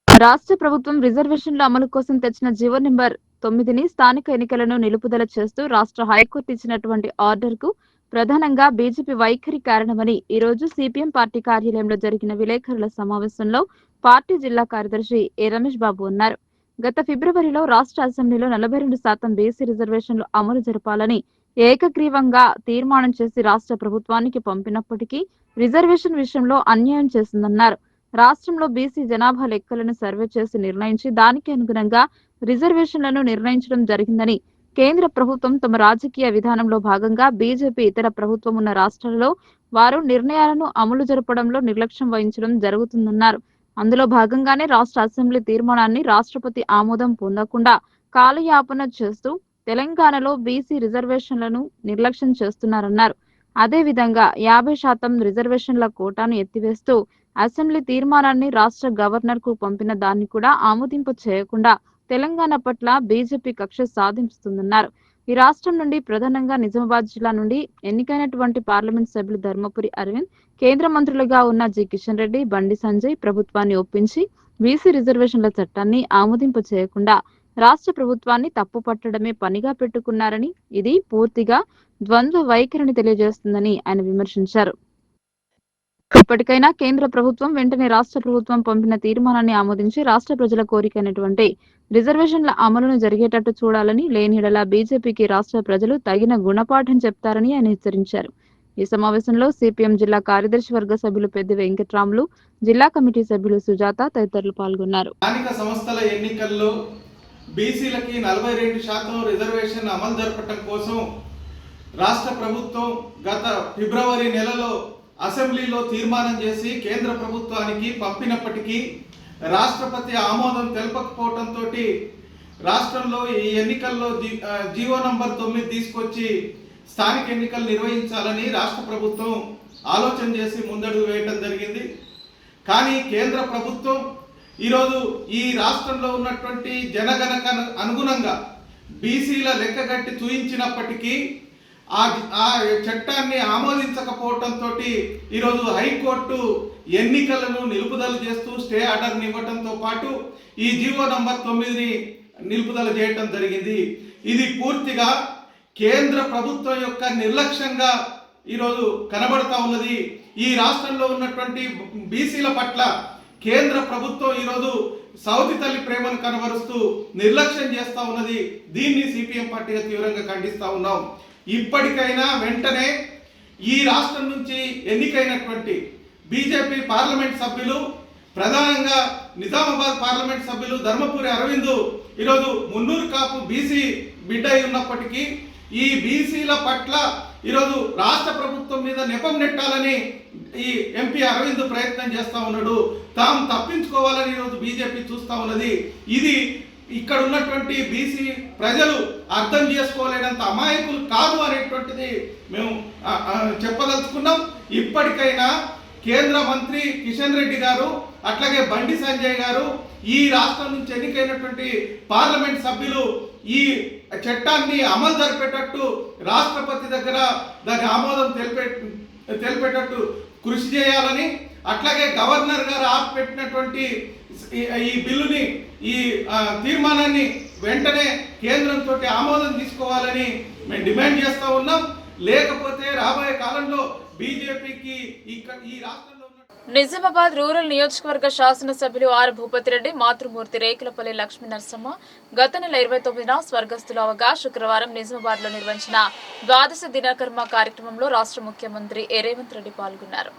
రాష్ట్ర ప్రభుత్వం రిజర్వేషన్ల అమలు కోసం తెచ్చిన జీవో నెంబర్ 9ని స్థానిక ఎన్నికలను నిలుపుదల చేస్తూ రాష్ట్ర హైకోర్టు ఇచ్చినటువంటి ఆర్డర్ కు ప్రధానంగా బీజేపీ వైఖరి కారణమని ఈ రోజు సిపిఎం పార్టీ కార్యాలయంలో జరిగిన విలేకరుల సమావేశంలో పార్టీ జిల్లా కార్యదర్శి ఏ రమేష్ బాబు అన్నారు. గత ఫిబ్రవరిలో రాష్ట్ర అసెంబ్లీలో 42% బీసీ రిజర్వేషన్లు అమలు జరపాలని ఏకగ్రీవంగా తీర్మానం చేసి రాష్ట్ర ప్రభుత్వానికి పంపినప్పటికీ రిజర్వేషన్ విషయంలో అన్యాయం చేసిందన్నారు. రాష్ట్రంలో బీసీ జనాభా లెక్కలను సర్వే చేసి నిర్ణయించి దానికి అనుగుణంగా రిజర్వేషన్లను నిర్ణయించడం జరిగిందని, కేంద్ర ప్రభుత్వం తమ రాజకీయ విధానంలో భాగంగా బీజేపీ ఇతర ప్రభుత్వం ఉన్న రాష్ట్రాలలో వారు నిర్ణయాలను అమలు జరపడంలో నిర్లక్ష్యం వహించడం జరుగుతుందన్నారు. అందులో భాగంగానే రాష్ట్ర అసెంబ్లీ తీర్మానాన్ని రాష్ట్రపతి ఆమోదం పొందకుండా కాలయాపన చేస్తూ తెలంగాణలో బీసీ రిజర్వేషన్లను నిర్లక్ష్యం చేస్తున్నారన్నారు. అదేవిధంగా 50% రిజర్వేషన్ల కోటాను ఎత్తివేస్తూ అసెంబ్లీ తీర్మానాన్ని రాష్ట్ర గవర్నర్ కు పంపిన దాన్ని కూడా ఆమోదింప చేయకుండా తెలంగాణ పట్ల బీజేపీ కక్ష సాధిస్తుందన్నారు. ఈ రాష్ట్రం నుండి ప్రధానంగా నిజామాబాద్ జిల్లా నుండి ఎన్నికైనటువంటి పార్లమెంట్ సభ్యులు ధర్మపురి అరవింద్, కేంద్ర మంత్రులుగా ఉన్న జి కిషన్ రెడ్డి, బండి సంజయ్ ప్రభుత్వాన్ని ఒప్పించి బీసీ రిజర్వేషన్ల చట్టాన్ని ఆమోదింప చేయకుండా రాష్ట్ర ప్రభుత్వాన్ని తప్పు పట్టడమే పనిగా పెట్టుకున్నారని, ఇది పూర్తిగా ద్వంద్వ వైఖరిని తెలియజేస్తుందని ఆయన విమర్శించారు. ఇప్పటికైనా కేంద్ర ప్రభుత్వం వెంటనే రాష్ట్ర ప్రభుత్వం పంపిన తీర్మానాన్ని ఆమోదించి రాష్ట్ర ప్రజల కోరికైనటువంటి రిజర్వేషన్ల అమలును జరిగేటట్టు చూడాలని, లేనియెడల బీజేపీకి రాష్ట్ర ప్రజలు తగిన గుణపాఠం చెప్తారని ఆయన హెచ్చరించారు. ఈ సమావేశంలో సిపిఎం జిల్లా కార్యదర్శి వర్గ సభ్యులు పెద్ది వెంకట్రాములు, జిల్లా కమిటీ సభ్యులు సుజాత తదితరులు పాల్గొన్నారు. స్థానిక సంస్థల ఎన్నికల్లో బీసీలకి 42% రిజర్వేషన్ అమలు జరపడం కోసం రాష్ట్ర ప్రభుత్వం గత ఫిబ్రవరి నెలలో అసెంబ్లీలో తీర్మానం చేసి కేంద్ర ప్రభుత్వానికి పంపినప్పటికీ రాష్ట్రపతి ఆమోదం తెలపకపోవడంతో రాష్ట్రంలో ఈ ఎన్నికల్లో జీవో నంబర్ 9 తీసుకొచ్చి స్థానిక ఎన్నికలు నిర్వహించాలని రాష్ట్ర ప్రభుత్వం ఆలోచన చేసి ముందడుగు వేయడం జరిగింది. కానీ కేంద్ర ప్రభుత్వం ఈరోజు ఈ రాష్ట్రంలో ఉన్నటువంటి జనగణన అనుగుణంగా బీసీల లెక్కగట్టి చూయించినప్పటికీ ఆ చట్టాన్ని ఆమోదించకపోవడంతో ఈరోజు హైకోర్టు ఎన్నికలను నిలుపుదల చేస్తూ స్టే ఆర్డర్ని ఇవ్వడంతో పాటు ఈ జీవో నంబర్ 9ని నిలుపుదల చేయటం జరిగింది. ఇది పూర్తిగా కేంద్ర ప్రభుత్వం యొక్క నిర్లక్ష్యంగా ఈరోజు కనబడతా ఉన్నది. ఈ రాష్ట్రంలో ఉన్నటువంటి బీసీల పట్ల కేంద్ర ప్రభుత్వం ఈరోజు సౌతి తల్లి ప్రేమను కనబరుస్తూ నిర్లక్ష్యం చేస్తూ ఉన్నది. దీన్ని సిపిఎం పార్టీగా తీవ్రంగా ఖండిస్తూ ఉన్నాం. ఇప్పటికైనా వెంటనే ఈ రాష్ట్రం నుంచి ఎన్నికైనటువంటి బీజేపీ పార్లమెంట్ సభ్యులు, ప్రధానంగా నిజామాబాద్ పార్లమెంట్ సభ్యులు ధర్మపురి అరవింద్ ఈరోజు మున్నూరు కాపు బీసీ బిడ్డ ఉన్నప్పటికీ ఈ బీసీల పట్ల ఈరోజు రాష్ట్ర ప్రభుత్వం మీద నెపం నెట్టాలని ఈ ఎంపీ అరవింద్ ప్రయత్నం చేస్తూ ఉన్నాడు. తాము తప్పించుకోవాలని ఈరోజు బీజేపీ చూస్తూ ఉన్నది. ఇది ఇక్కడ ఉన్నటువంటి బీసీ ప్రజలు అర్థం చేసుకోలేనంత అమాయకులు కాదు అనేటువంటిది మేము చెప్పదలుచుకున్నాం. ఇప్పటికైనా కేంద్ర మంత్రి కిషన్ రెడ్డి గారు, అట్లాగే బండి సంజయ్ గారు, ఈ రాష్ట్రం నుంచి ఎన్నికైనటువంటి పార్లమెంట్ సభ్యులు ఈ చట్టాన్ని అమలు జరిపేటట్టు రాష్ట్రపతి దగ్గర దాని ఆమోదం తెలిపేటట్టు కృషి చేయాలని, అట్లాగే గవర్నర్ గారు ఆపిపెట్టినటువంటి ఈ బిల్లుని, ఈ తీర్మానాన్ని వెంటనే కేంద్రంతో ఆమోదం తీసుకోవాలని మేము డిమాండ్ చేస్తూ ఉన్నాం. లేకపోతే రాబోయే కాలంలో బీజేపీకి ఈ రాష్ట్రంలో నిజామాబాద్ రూరల్ నియోజకవర్గ శాసనసభ్యులు ఆర్ భూపతిరెడ్డి మాతృమూర్తి రేకులపల్లి లక్ష్మీ నరసమ్మ గత నెల 29న స్వర్గస్థులు అవగా శుక్రవారం నిజామాబాద్ లో నిర్వహించిన ద్వాదశ దినకర్మ కార్యక్రమంలో రాష్ట్ర ముఖ్యమంత్రి రేవంత్ రెడ్డి పాల్గొన్నారు.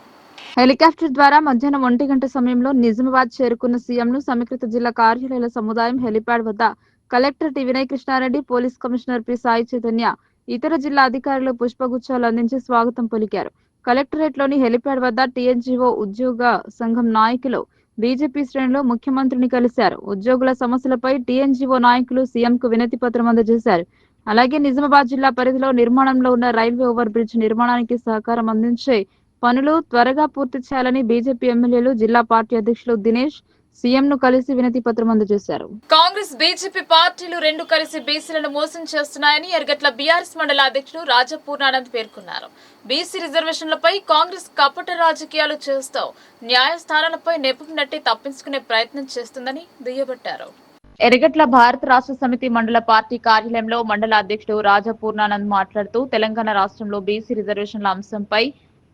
హెలికాప్టర్ ద్వారా మధ్యాహ్నం 1 గంట సమయంలో నిజామాబాద్ చేరుకున్న సీఎంను సమీకృత జిల్లా కార్యాలయాల సముదాయం హెలిప్యాడ్ వద్ద collector T Vinay Krishna Reddy, police commissioner P Sai Chaitanya, ఇతర జిల్లా అధికారులు పుష్పగుచ్చాలు అందించి స్వాగతం పలికారు. కలెక్టరేట్ లోని హెలిప్యాడ్ వద్ద టీఎన్జీఓ ఉద్యోగ సంఘం నాయకులు, బీజేపీ శ్రేణులు ముఖ్యమంత్రిని కలిశారు. ఉద్యోగుల సమస్యలపై టీఎన్జీఓ నాయకులు సీఎంకు వినతి పత్రం అందజేశారు. అలాగే నిజామాబాద్ జిల్లా పరిధిలో నిర్మాణంలో ఉన్న రైల్వే ఓవర్ బ్రిడ్జ్ నిర్మాణానికి సహకారం అందించే పనులు త్వరగా పూర్తి చేయాలని బీజేపీ ఎమ్మెల్యేలు, జిల్లా పార్టీ అధ్యక్షులు దినేష్ సీఎంను కలిసి వినతి పత్రం అందజేశారు. కాంగ్రెస్, బీజేపీ పార్టీలు రెండు కలిసి బీసీలను మోసం చేస్తున్నాయని ఎర్గట్ల బీఆర్ఎస్ మండల అధ్యక్షుడు రాజా పూర్ణానంద్ పేర్కొన్నారు. బీసీ రిజర్వేషన్లపై కాంగ్రెస్ కపట రాజకీయాలు చేస్తూ న్యాయస్థానాలపై నెపం నెట్టి తప్పించుకునే ప్రయత్నం చేస్తుందని దుయ్యబట్టారు. ఎర్గట్ల భారత రాష్ట్ర సమితి మండల పార్టీ కార్యాలయంలో మండల అధ్యక్షుడు రాజా పూర్ణానంద్ మాట్లాడుతూ తెలంగాణ రాష్ట్రంలో బీసీ రిజర్వేషన్ల అంశంపై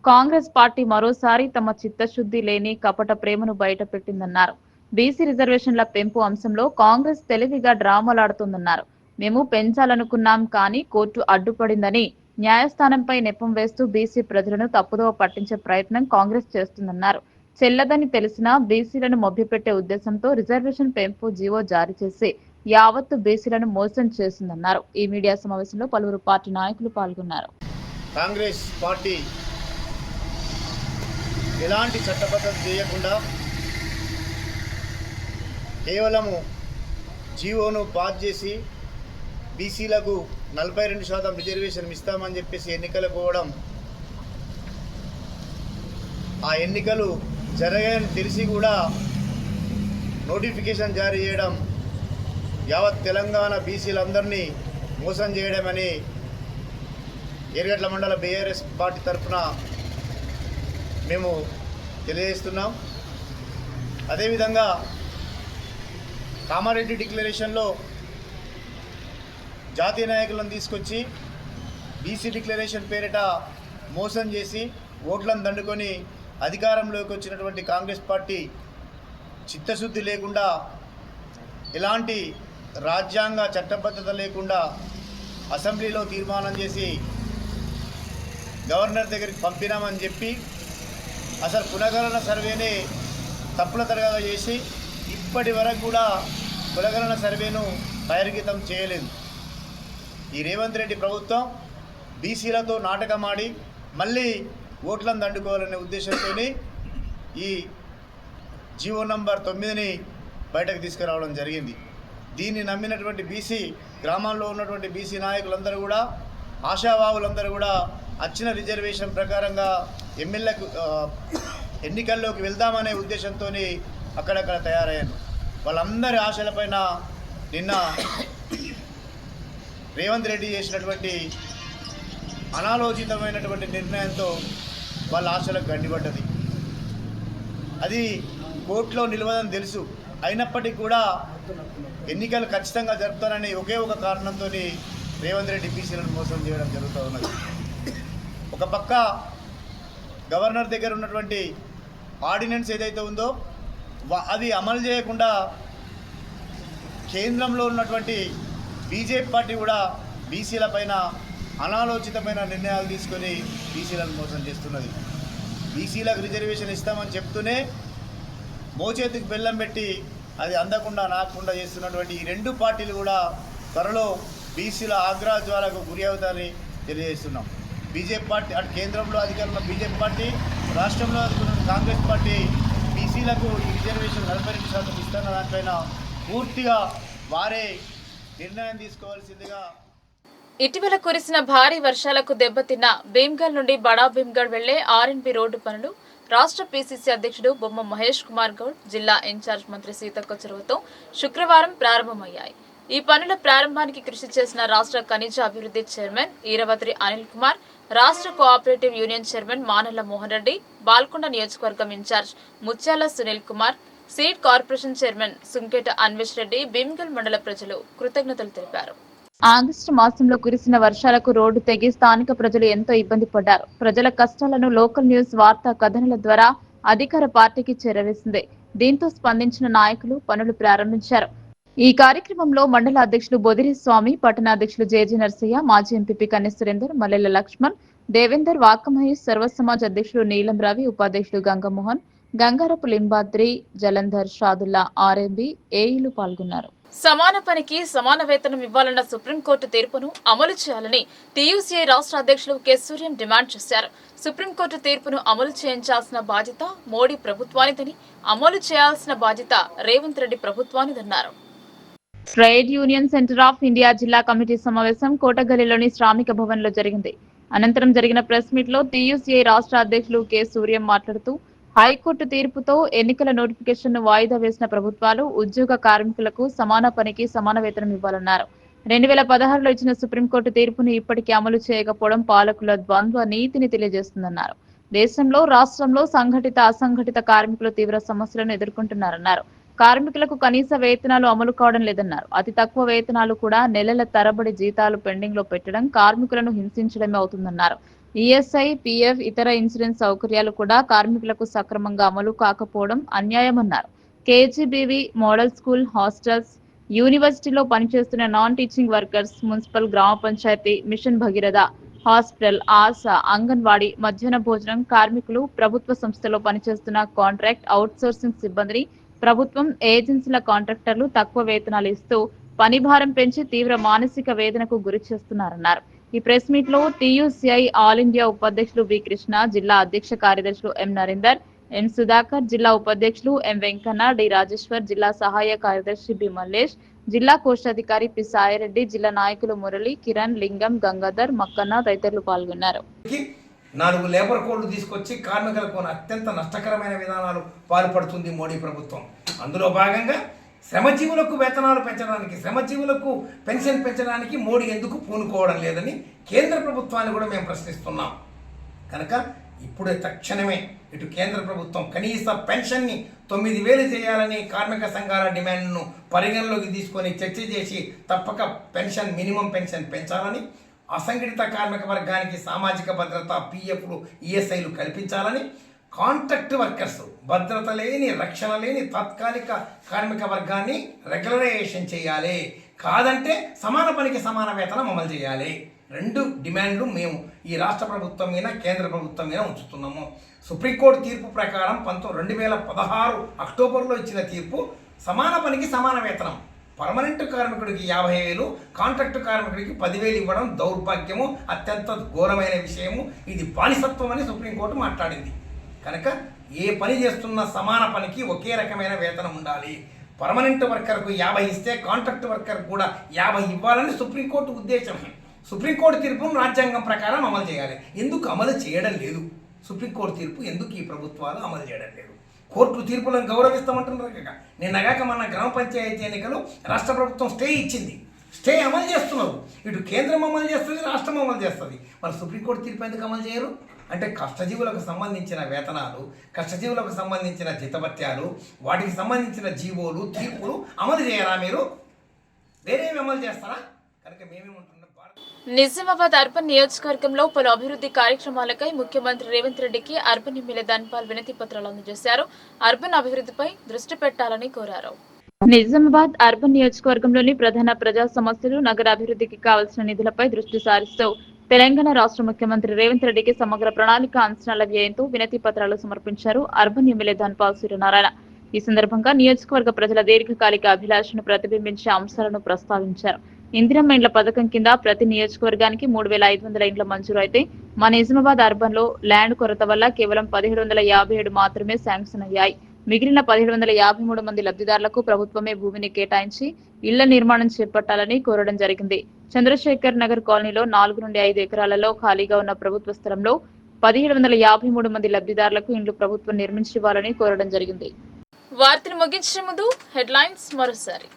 కాంగ్రెస్ పార్టీ మరోసారి తమ చిత్తశుద్ధి లేని కపట ప్రేమను బయటపెట్టిందన్నారు. బీసీ రిజర్వేషన్ల పెంపు అంశంలో కాంగ్రెస్ తెలివిగా డ్రామాలాడుతుందన్నారు. మేము పెంచాలనుకున్నాం కానీ కోర్టు అడ్డుపడిందని, న్యాయస్థానంపై నెపం వేస్తూ బీసీ ప్రజలను తప్పుదోవ పట్టించే ప్రయత్నం కాంగ్రెస్ చేస్తుందన్నారు. చెల్లదని తెలిసినా బీసీలను మభ్యపెట్టే ఉద్దేశంతో రిజర్వేషన్ పెంపు జీవో జారీ చేసి యావత్తు బీసీలను మోసం చేసిందన్నారు. ఈ మీడియా సమావేశంలో పలువురు పార్టీ నాయకులు పాల్గొన్నారు. కాంగ్రెస్ పార్టీ ఎలాంటి చట్టబద్ధత చేయకుండా కేవలము జీవోను పాస్ చేసి బీసీలకు 42% రిజర్వేషన్ ఇస్తామని చెప్పేసి ఎన్నికలకు పోవడం, ఆ ఎన్నికలు జరగని తెలిసి కూడా నోటిఫికేషన్ జారీ చేయడం, యావత్ తెలంగాణ బీసీలందరినీ మోసం చేయడమని ఎర్గట్ల మండల బీఆర్ఎస్ పార్టీ తరఫున మేము తెలియజేస్తున్నాం. అదేవిధంగా కామారెడ్డి డిక్లరేషన్లో జాతీయ నాయకులను తీసుకొచ్చి బీసీ డిక్లరేషన్ పేరిట మోసం చేసి ఓట్లను దండుకొని అధికారంలోకి వచ్చినటువంటి కాంగ్రెస్ పార్టీ చిత్తశుద్ధి లేకుండా, ఎలాంటి రాజ్యాంగ చట్టబద్ధత లేకుండా అసెంబ్లీలో తీర్మానం చేసి గవర్నర్ దగ్గరికి పంపినామని చెప్పి అసలు కులగణన సర్వేనే తప్పుల తరగా చేసి ఇప్పటి వరకు కూడా కులగణన సర్వేను బహిర్గతం చేయలేదు. ఈ రేవంత్ రెడ్డి ప్రభుత్వం బీసీలతో నాటకమాడి మళ్ళీ ఓట్లను దండుకోవాలనే ఉద్దేశంతో ఈ జీవో నంబర్ 9ని బయటకు తీసుకురావడం జరిగింది. దీన్ని నమ్మినటువంటి బీసీ గ్రామాల్లో ఉన్నటువంటి బీసీ నాయకులందరూ కూడా, ఆశావాహులందరూ కూడా వచ్చిన రిజర్వేషన్ ప్రకారంగా ఎమ్మెల్యేకు ఎన్నికల్లోకి వెళ్దామనే ఉద్దేశంతో అక్కడక్కడ తయారయ్యారు. వాళ్ళందరి ఆశలపైన నిన్న రేవంత్ రెడ్డి చేసినటువంటి అనాలోచితమైనటువంటి నిర్ణయంతో వాళ్ళ ఆశలకు గండిపడ్డది. అది కోర్టులో నిలవదని తెలుసు, అయినప్పటికీ కూడా ఎన్నికలు ఖచ్చితంగా జరుపుతారని ఒకే ఒక కారణంతో రేవంత్ రెడ్డి బీసీలను మోసం చేయడం జరుగుతూ ఉన్నది. ఒక పక్క గవర్నర్ దగ్గర ఉన్నటువంటి ఆర్డినెన్స్ ఏదైతే ఉందో అది అమలు చేయకుండా కేంద్రంలో ఉన్నటువంటి బీజేపీ పార్టీ కూడా బీసీల పైన అనాలోచితమైన నిర్ణయాలు తీసుకొని బీసీలను మోసం చేస్తున్నది. బీసీలకు రిజర్వేషన్ ఇస్తామని చెప్తూనే మోచేతికి బెల్లం పెట్టి అది అందకుండా నాకుండా చేస్తున్నటువంటి ఈ రెండు పార్టీలు కూడా త్వరలో బీసీల ఆగ్రహ జ్వాలకు గురి అవుతారని తెలియజేస్తున్నాం. బీజేపీ పార్టీ అటు కేంద్రంలో అధికారంలో బీజేపీ పార్టీ, రాష్ట్రంలో అధికారంలో కాంగ్రెస్ పార్టీ బీసీలకు ఈ రిజర్వేషన్ 42% ఇస్తున్న దానిపైన పూర్తిగా వారే నిర్ణయం తీసుకోవాల్సిందిగా. ఇటీవల కురిసిన భారీ వర్షాలకు దెబ్బతిన్న భీమ్గల్ నుండి బడా భీమ్గఢ్ వెళ్లే ఆర్ఎన్బి రోడ్డు పనులు రాష్ట్ర పీసీసీ అధ్యక్షుడు బొమ్మ మహేష్ కుమార్ గౌడ్, జిల్లా ఇన్ఛార్జ్ మంత్రి సీతక్క చొరవతో శుక్రవారం ప్రారంభమయ్యాయి. ఈ పనుల ప్రారంభానికి కృషి చేసిన రాష్ట్ర ఖనిజ అభివృద్ధి చైర్మన్ ఈరవత్రి అనిల్ కుమార్, రాష్ట్ర cooperative union chairman Manalla Mohan Reddy, Balkonda నియోజకవర్గం incharge Mutyala Sunil Kumar, seed corporation chairman Sunketa Anvesh Reddy, Bheemgal మండల ప్రజలు కృతజ్ఞతలు తెలిపారు. ఆగస్టు మాసంలో కురిసిన వర్షాలకు రోడ్డు తెగి స్థానిక ప్రజలు ఎంతో ఇబ్బంది పడ్డారు. ప్రజల కష్టాలను లోకల్ న్యూస్ వార్తా కథనాల ద్వారా అధికార పార్టీకి చేరవేసింది. దీంతో స్పందించిన నాయకులు పనులు ప్రారంభించారు. ఈ కార్యక్రమంలో మండల అధ్యక్షులు బొదిరి స్వామి, పట్టణ అధ్యక్షులు జేజీ నర్సయ్య, మాజీ ఎంపీపీ కన్నె సురేందర్, మల్లెల లక్ష్మణ్, దేవేందర్, వాకమహేష్, సర్వ సమాజ్ అధ్యక్షులు నీలం రవి, ఉపాధ్యక్షులు గంగమోహన్, గంగారపు లింబాద్రి, జలంధర్, షాదుల్లా, ఆర్ఎంబి ఏఈలు పాల్గొన్నారు. సమాన పనికి సమాన వేతనం ఇవ్వాలన్న సుప్రీంకోర్టు తీర్పును అమలు చేయాలని టీయూసీఐ రాష్ట్ర అధ్యక్షులు కె సూర్యం డిమాండ్ చేశారు. సుప్రీంకోర్టు తీర్పును అమలు చేయించాల్సిన బాధ్యత మోడీ ప్రభుత్వానిదని, అమలు చేయాల్సిన బాధ్యత రేవంత్ రెడ్డి ప్రభుత్వానిదన్నారు. Trade union centre of India జిల్లా కమిటీ సమావేశం కోటగల్లీలోని శ్రామిక భవన్ లో జరిగింది. అనంతరం జరిగిన ప్రెస్ మీట్ లో టీయూసీఐ రాష్ట్ర అధ్యక్షులు కె సూర్యం మాట్లాడుతూ, హైకోర్టు తీర్పుతో ఎన్నికల నోటిఫికేషన్ ను వాయిదా వేసిన ప్రభుత్వాలు ఉద్యోగ కార్మికులకు సమాన పనికి సమాన వేతనం ఇవ్వాలన్నారు. 2016లో ఇచ్చిన సుప్రీంకోర్టు తీర్పును ఇప్పటికీ అమలు చేయకపోవడం పాలకుల ద్వంద్వ నీతిని తెలియజేస్తుందన్నారు. దేశంలో, రాష్ట్రంలో సంఘటిత, అసంఘటిత కార్మికులు తీవ్ర సమస్యలను ఎదుర్కొంటున్నారన్నారు. కార్మికులకు కనీస వేతనాలు అమలు కావడం లేదన్నారు. అతి తక్కువ వేతనాలు కూడా నెలల తరబడి జీతాలు పెండింగ్ లో పెట్టడం కార్మికులను హింసించడమే అవుతుందన్నారు. ఈఎస్ఐ, పీఎఫ్, ఇతర ఇన్సూరెన్స్ సౌకర్యాలు కూడా కార్మికులకు సక్రమంగా అమలు కాకపోవడం అన్యాయమన్నారు. కేజీబీవీ, మోడల్ స్కూల్, హాస్టల్స్, యూనివర్సిటీలో పనిచేస్తున్న నాన్ టీచింగ్ వర్కర్స్, మున్సిపల్, గ్రామ పంచాయతీ, మిషన్ భగీరథ, హాస్పిటల్, ఆశా, అంగన్వాడీ, మధ్యాహ్న భోజనం కార్మికులు, ప్రభుత్వ సంస్థలో పనిచేస్తున్న కాంట్రాక్ట్, అవుట్సోర్సింగ్ సిబ్బందిని ప్రభుత్వం, ఏజెన్సీల కాంట్రాక్టర్లు తక్కువ వేతనాలు ఇస్తూ పని భారం పెంచి తీవ్ర మానసిక వేదనకు గురి చేస్తున్నారన్నారు. ఈ ప్రెస్ మీట్ లో టీయూసీఐ ఆల్ ఇండియా ఉపాధ్యక్షులు బి కృష్ణ, జిల్లా అధ్యక్ష కార్యదర్శులు ఎం నరేందర్, ఎన్ సుధాకర్, జిల్లా ఉపాధ్యక్షులు ఎం వెంకన్న, డి రాజేశ్వర్, జిల్లా సహాయ కార్యదర్శి బి మల్లేష్, జిల్లా కోశాధికారి పి సాయిరెడ్డి, జిల్లా నాయకులు మురళి, కిరణ్, లింగం, గంగాధర్, మక్కన్న తదితరులు పాల్గొన్నారు. 4 లేబర్ కోడ్లు తీసుకొచ్చి కార్మికులకు అత్యంత నష్టకరమైన విధానాలు పాల్పడుతుంది మోడీ ప్రభుత్వం. అందులో భాగంగా శ్రమజీవులకు వేతనాలు పెంచడానికి, శ్రమజీవులకు పెన్షన్ పెంచడానికి మోడీ ఎందుకు పూనుకోవడం లేదని కేంద్ర ప్రభుత్వాన్ని కూడా మేము ప్రశ్నిస్తున్నాం. కనుక ఇప్పుడే తక్షణమే ఇటు కేంద్ర ప్రభుత్వం కనీస పెన్షన్ని 9,000 చేయాలని కార్మిక సంఘాల డిమాండ్ను పరిగణలోకి తీసుకొని చర్చ చేసి తప్పక పెన్షన్, మినిమం పెన్షన్ పెంచాలని, అసంఘటిత కార్మిక వర్గానికి సామాజిక భద్రత, పీఎఫ్లు, ఈఎస్ఐలు కల్పించాలని, కాంట్రాక్ట్ వర్కర్స్, భద్రత లేని, రక్షణ లేని తాత్కాలిక కార్మిక వర్గాన్ని రెగ్యులరైజేషన్ చేయాలి. కాదంటే సమాన పనికి సమాన వేతనం అమలు చేయాలి. 2 డిమాండ్లు మేము ఈ రాష్ట్ర ప్రభుత్వం మీద, కేంద్ర ప్రభుత్వం మీద ఉంచుతున్నాము. సుప్రీంకోర్టు తీర్పు ప్రకారం 2016 అక్టోబర్లో ఇచ్చిన తీర్పు సమాన పనికి సమాన వేతనం, పర్మనెంట్ కార్మికుడికి 50,000, కాంట్రాక్టు కార్మికుడికి 10,000 ఇవ్వడం దౌర్భాగ్యము, అత్యంత ఘోరమైన విషయము. ఇది బానిసత్వం అని సుప్రీంకోర్టు మాట్లాడింది. కనుక ఏ పని చేస్తున్న సమాన పనికి ఒకే రకమైన వేతనం ఉండాలి. పర్మనెంట్ వర్కర్కు 50 ఇస్తే కాంట్రాక్ట్ వర్కర్ కూడా 50 ఇవ్వాలని సుప్రీంకోర్టు ఉద్దేశం. సుప్రీంకోర్టు తీర్పును రాజ్యాంగం ప్రకారం అమలు చేయాలి. ఎందుకు అమలు చేయడం లేదు? సుప్రీంకోర్టు తీర్పు ఎందుకు ఈ ప్రభుత్వాలు అమలు చేయడం లేదు? కోర్టు తీర్పులను గౌరవిస్తామంటున్నారు కదా. నిన్నగాక మన గ్రామ పంచాయతీ ఎన్నికలు రాష్ట్ర ప్రభుత్వం స్టే ఇచ్చింది. స్టే అమలు చేస్తున్నారు. ఇటు కేంద్రం అమలు చేస్తుంది, రాష్ట్రం అమలు చేస్తుంది. మరి సుప్రీంకోర్టు తీర్పు ఎందుకు అమలు చేయరు? అంటే కష్టజీవులకు సంబంధించిన వేతనాలు, కష్టజీవులకు సంబంధించిన జీతభత్యాలు, వాటికి సంబంధించిన జీవోలు, తీర్పులు అమలు చేయరా? మీరు వేరేవి అమలు చేస్తారా? కనుక మేమేమంటున్నాం, నిజామాబాద్ అర్బన్ నియోజకవర్గంలో పలు అభివృద్ధి కార్యక్రమాలకై ముఖ్యమంత్రి రేవంత్ రెడ్డికి అర్బన్ ఎమ్మెల్యే ధన్పాల్ వినతి పత్రాలు అందజేశారు. అర్బన్ అభివృద్ధిపై దృష్టి పెట్టాలని కోరారు. నిజామాబాద్ అర్బన్ నియోజకవర్గంలోని ప్రధాన ప్రజా సమస్యలు, నగర అభివృద్ధికి కావాల్సిన నిధులపై దృష్టి సారిస్తూ తెలంగాణ రాష్ట్ర ముఖ్యమంత్రి రేవంత్ రెడ్డికి సమగ్ర ప్రణాళిక అంచనాల వ్యయంతో వినతి పత్రాలు సమర్పించారు అర్బన్ ఎమ్మెల్యే ధన్పాల్ సూర్యనారాయణ. ఈ సందర్భంగా నియోజకవర్గ ప్రజల దీర్ఘకాలిక అభిలాషను ప్రతిబింబించే అంశాలను ప్రస్తావించారు. ఇందిరమ్మ ఇండ్ల పథకం కింద ప్రతి నియోజకవర్గానికి 3,500 ఇండ్ల మంజూరు అయితే మన నిజామాబాద్ అర్బన్ లో ల్యాండ్ కొరత వల్ల కేవలం 1,757 మాత్రమే శాంక్షన్ అయ్యాయి. మిగిలిన 1,753 మంది లబ్ధిదారులకు ప్రభుత్వమే భూమిని కేటాయించి ఇళ్ల నిర్మాణం చేపట్టాలని కోరడం జరిగింది. చంద్రశేఖర్ నగర్ కాలనీలో 4 నుండి 5 ఎకరాలలో ఖాళీగా ఉన్న ప్రభుత్వ స్థలంలో 1,753 మంది లబ్ధిదారులకు ఇండ్లు ప్రభుత్వం నిర్మించివ్వాలని కోరడం జరిగింది. వార్తలు ముగించే ముందు హెడ్లైన్స్ మరోసారి.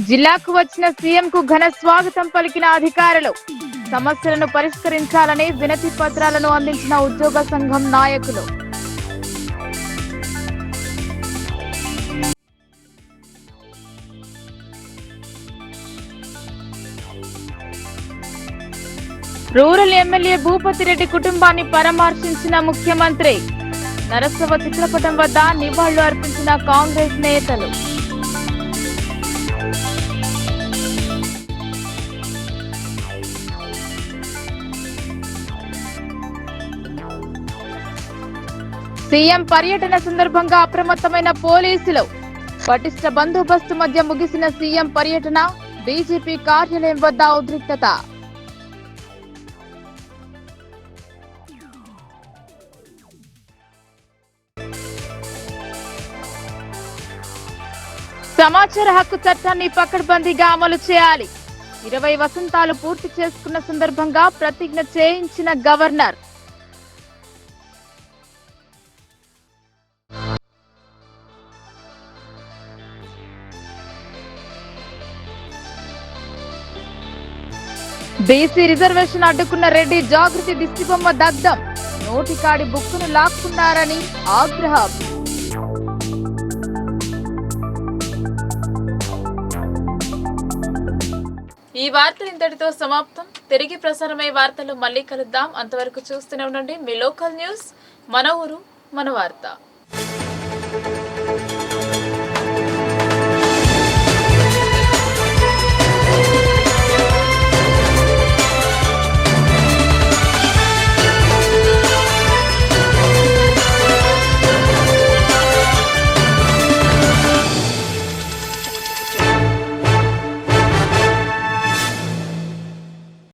జిల్లాకు వచ్చిన సీఎంకు ఘన స్వాగతం పలికిన అధికారులు. సమస్యలను పరిష్కరించాలని వినతి పత్రాలను అందించిన ఉద్యోగ సంఘం నాయకులు. రూరల్ ఎమ్మెల్యే భూపతిరెడ్డి కుటుంబాన్ని పరామర్శించిన ముఖ్యమంత్రి. నరసవ చిత్రపటం వద్ద నివాళులు అర్పించిన కాంగ్రెస్ నేతలు. సీఎం పర్యటన సందర్భంగా అప్రమత్తమైన పోలీసులు. పటిష్ట బందోబస్తు మధ్య ముగిసిన సీఎం పర్యటన. బీజేపీ కార్యాలయం వద్ద ఉద్రిక్తత. సమాచార హక్కు చట్టాన్ని పకడ్బందీగా అమలు చేయాలి. 20 వసంతాలు పూర్తి చేసుకున్న సందర్భంగా ప్రతిజ్ఞ చేయించిన గవర్నర్. బీసీ రిజర్వేషన్ అడ్డుకున్న రెడ్డి జాగృతి దిష్టిబొమ్మ దగ్ధం. నోటికాడి బుక్కును లాక్కున్నారని ఆగ్రహం. ఈ వార్తలు ఇంతటితో సమాప్తం. తిరిగి ప్రసారమయ్యే వార్తలు మళ్ళీ కలుద్దాం. అంతవరకు చూస్తూనే ఉండండి మీ లోకల్ న్యూస్. మన ఊరు మన వార్త.